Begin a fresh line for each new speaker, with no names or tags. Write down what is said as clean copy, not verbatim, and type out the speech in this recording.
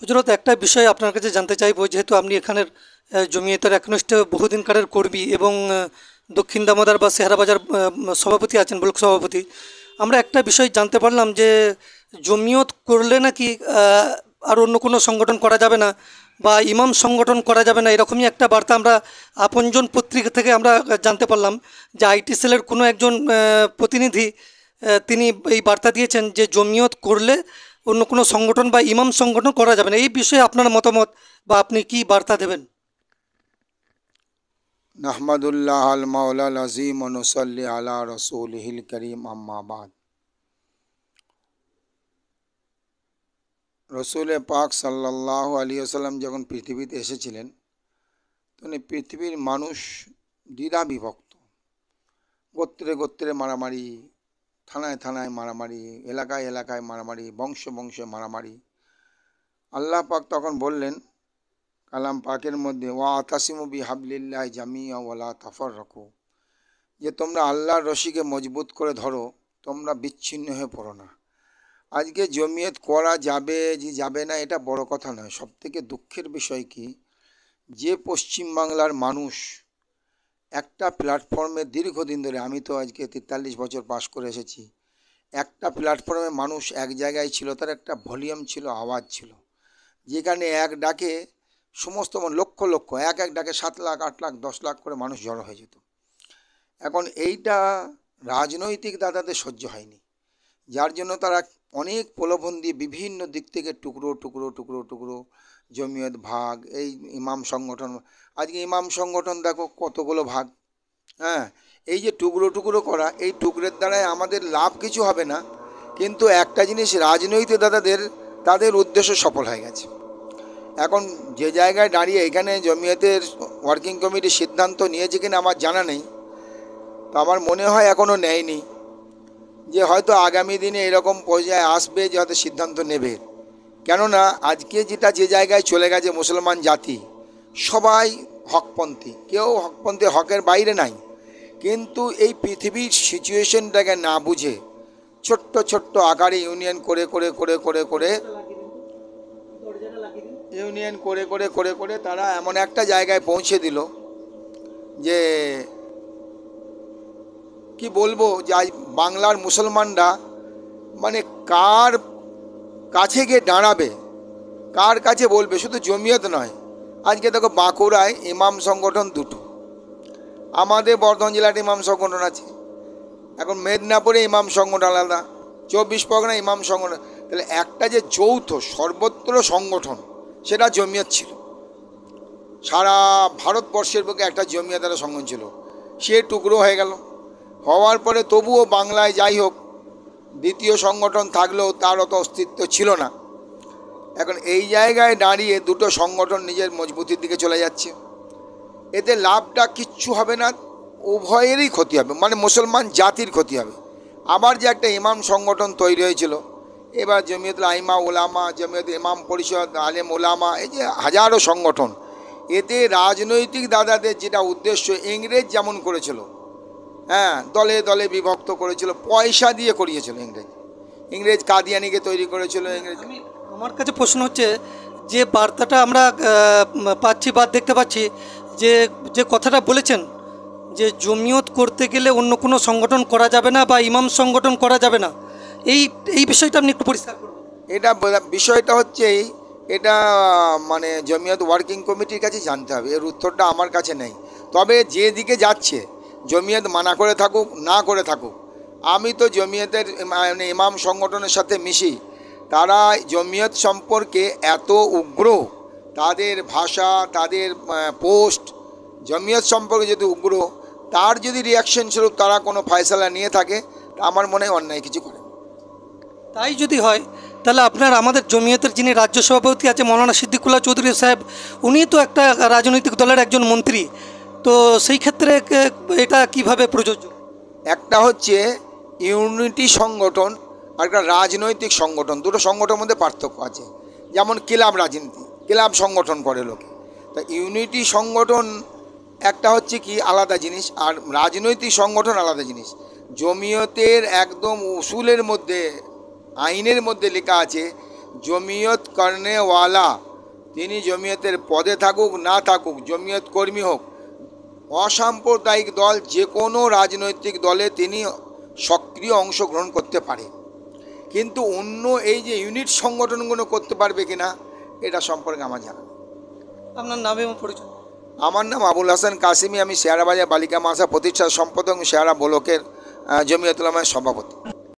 হুজুরত, একটা বিষয় আপনার কাছে জানতে চাইবো, যেহেতু আপনি এখানের জমিয়তের একনিষ্ঠ বহুদিনকারের কর্মী এবং দক্ষিণ দামোদর বা সেহারা বাজার সভাপতি আছেন, ব্লক সভাপতি। আমরা একটা বিষয় জানতে পারলাম যে জমিয়ত করলে নাকি আর অন্য কোনো সংগঠন করা যাবে না বা ইমাম সংগঠন করা যাবে না, এরকমই একটা বার্তা আমরা আপনজন পত্রিকা থেকে আমরা জানতে পারলাম যে আইটি সেলের কোনো একজন প্রতিনিধি তিনি এই বার্তা দিয়েছেন যে জমিয়ত করলে অন্য কোনো সংগঠন বা ইমাম সংগঠন করা যাবে না। এই বিষয়ে আপনার মতামত বা আপনি কি বার্তা দেবেন?
নাহমাদুল্লাহ আল মাওলাল আজিম ও নুসাল্লি আলা রসুলিহিল করিম আম্মা বাদ। রসুল পাক সাল্লাল্লাহু আলাইহি ওয়াসাল্লাম যখন পৃথিবীতে এসেছিলেন তখন এই পৃথিবীর মানুষ দ্বিধা বিভক্ত। গোত্রে গোত্রে মারামারি, থানায় থানায় মারামারি, এলাকায় এলাকায় মারামারি, বংশে বংশে মারামারি। আল্লাহ পাক তখন বললেন কালাম পাকের মধ্যে, ওয়া আতাসিমু বিহাবলিল্লাহি জামিআ ওয়ালা তাফাররাকু, যে তোমরা আল্লাহর রশিকে মজবুত করে ধরো, তোমরা বিচ্ছিন্ন হয়ে পড়ো না। আজকে জমিয়ত করা যাবে যে যাবে না এটা বড় কথা নয়। সবথেকে দুঃখের বিষয় কি, যে পশ্চিমবাংলার মানুষ একটা প্ল্যাটফর্মে দীর্ঘদিন ধরে, আমি তো আজকে 43 বছর পাশ করে এসেছি, একটা প্ল্যাটফর্মে মানুষ এক জায়গায় ছিল, তার একটা ভলিউম ছিল, আওয়াজ ছিল, যেখানে এক ডাকে সমস্ত লক্ষ লক্ষ, এক এক ডাকে 7 লাখ 8 লাখ 10 লাখ করে মানুষ জড়ো হয়ে যেত। এখন এইটা রাজনৈতিক দাদাদের সহ্য হয়নি, যার জন্য তারা অনেক প্রলোভন দিয়ে বিভিন্ন দিক থেকে টুকরো টুকরো টুকরো টুকরো জমিয়ত ভাগ, এই ইমাম সংগঠন। আজকে ইমাম সংগঠন দেখো কতগুলো ভাগ। হ্যাঁ, এই যে টুকরো টুকরো করা, এই টুকরের দ্বারাই আমাদের লাভ কিছু হবে না, কিন্তু একটা জিনিস রাজনৈতিক দাদাদের, তাদের উদ্দেশ্য সফল হয়ে গেছে। এখন যে জায়গায় দাঁড়িয়ে এখানে জমিয়তের ওয়ার্কিং কমিটি সিদ্ধান্ত নিয়েছে কিনা আমার জানা নেই, তো আমার মনে হয় এখনও নেয়নি, যে হয়তো আগামী দিনে এরকম পর্যায়ে আসবে যে হয়তো সিদ্ধান্ত নেবে। কেননা আজকে যেটা যে জায়গায় চলে গেছে, মুসলমান জাতি সবাই হকপন্থী, কেউ হকপন্থী হকের বাইরে নাই, কিন্তু এই পৃথিবীর সিচুয়েশনটাকে না বুঝে ছোট্ট ছোট্ট আকারে ইউনিয়ন করে করে করে করে করে ইউনিয়ন করে করে করে করে তারা এমন একটা জায়গায় পৌঁছে দিল যে কি বলবো, যে আজ বাংলার মুসলমানরা মানে কার কাছে গিয়ে দাঁড়াবে, কার কাছে বলবে। শুধু জমিয়ত নয়, আজকে দেখো বাঁকুড়ায় ইমাম সংগঠন দুটো, আমাদের বর্ধমান জেলার ইমাম সংগঠন আছে, এখন মেদিনীপুরে ইমাম সংগঠন আলাদা, 24 পরগনা ইমাম সংগঠন। তাহলে একটা যে যৌথ সর্বত্র সংগঠন, সেটা জমিয়ত ছিল। সারা ভারতবর্ষের বুকে একটা জমিয়তের সংগঠন ছিল, সে টুকরো হয়ে গেল। হওয়ার পরে তবুও বাংলায় যাই হোক, দ্বিতীয় সংগঠন থাকলেও তার অত অস্তিত্ব ছিল না। এখন এই জায়গায় দাঁড়িয়ে দুটো সংগঠন নিজের মজবুতির দিকে চলে যাচ্ছে, এতে লাভটা কিচ্ছু হবে না, উভয়েরই ক্ষতি হবে, মানে মুসলমান জাতির ক্ষতি হবে। আবার যে একটা ইমাম সংগঠন তৈরি হয়েছিল, এবার জমিয়তুল আইমা ওলামা, জমিয়ত ইমাম পরিষদ, আলেম ওলামা, এই যে হাজারো সংগঠন, এতে রাজনৈতিক দাদাদের যেটা উদ্দেশ্য, ইংরেজ যেমন করেছিল, হ্যাঁ, দলে দলে বিভক্ত করেছিল, পয়সা দিয়ে করিয়েছিল ইংরেজ। ইংরেজ কাদিয়ানিকে তৈরি করেছিল ইংরেজ।
আমার কাছে প্রশ্ন হচ্ছে, যে বার্তাটা আমরা পাচ্ছি বা দেখতে পাচ্ছি, যে যে কথাটা বলেছেন যে জমিয়ত করতে গেলে অন্য কোনো সংগঠন করা যাবে না বা ইমাম সংগঠন করা যাবে না, এই এই বিষয়টা আপনি একটু পরিষ্কার করুন।
এটা বিষয়টা হচ্ছে এটা মানে জমিয়ত ওয়ার্কিং কমিটির কাছে জানতে হবে, এর উত্তরটা আমার কাছে নেই। তবে যে দিকে যাচ্ছে, জমিয়ত মানা করে থাকুক না করে থাকুক, আমি তো জমিয়তের মানে ইমাম সংগঠনের সাথে মিশি, তারা জমিয়ত সম্পর্কে এত উগ্র, তাদের ভাষা, তাদের পোস্ট জমিয়ত সম্পর্কে যদি উগ্র, তার যদি রিয়াকশন স্বরূপ তারা কোনো ফয়সালা নিয়ে থাকে, তা আমার মনে হয় অন্যায় কিছু করে।
তাই যদি হয়, তাহলে আপনার আমাদের জমিয়তের যিনি রাজ্য সভাপতি আছে মৌলানা সিদ্দিকুল্লাহ চৌধুরী সাহেব, উনি তো একটা রাজনৈতিক দলের একজন মন্ত্রী, তো সেই ক্ষেত্রে এটা কিভাবে প্রযোজ্য?
একটা হচ্ছে ইউনিটি সংগঠন আর একটা রাজনৈতিক সংগঠন, দুটো সংগঠনের মধ্যে পার্থক্য আছে। যেমন ক্লাব রাজনীতি, ক্লাব সংগঠন করে লোকে, তা ইউনিটি সংগঠন একটা হচ্ছে কি আলাদা জিনিস, আর রাজনৈতিক সংগঠন আলাদা জিনিস। জমিয়তের একদম উসুলের মধ্যে, আইনের মধ্যে লেখা আছে জমিয়ত করনেওয়ালা, তিনি জমিয়তের পদে থাকুক না থাকুক, জমিয়ত কর্মী হোক, অসাম্প্রদায়িক দল যে কোনো রাজনৈতিক দলে তিনি সক্রিয় অংশগ্রহণ করতে পারে, কিন্তু অন্য এই যে ইউনিট সংগঠনগুলো করতে পারবে কিনা এটা সম্পর্কে আমার জানা নেই।
আপনার নাম এবং পরিচয়?
আমার নাম আবুল হাসান কাসিমি, আমি শেয়ারাবাজার বালিকা মাদ্রাসা প্রতিষ্ঠা সম্পাদক, শেয়ারা ব্লকের জমিয়তুল উলামার সভাপতি।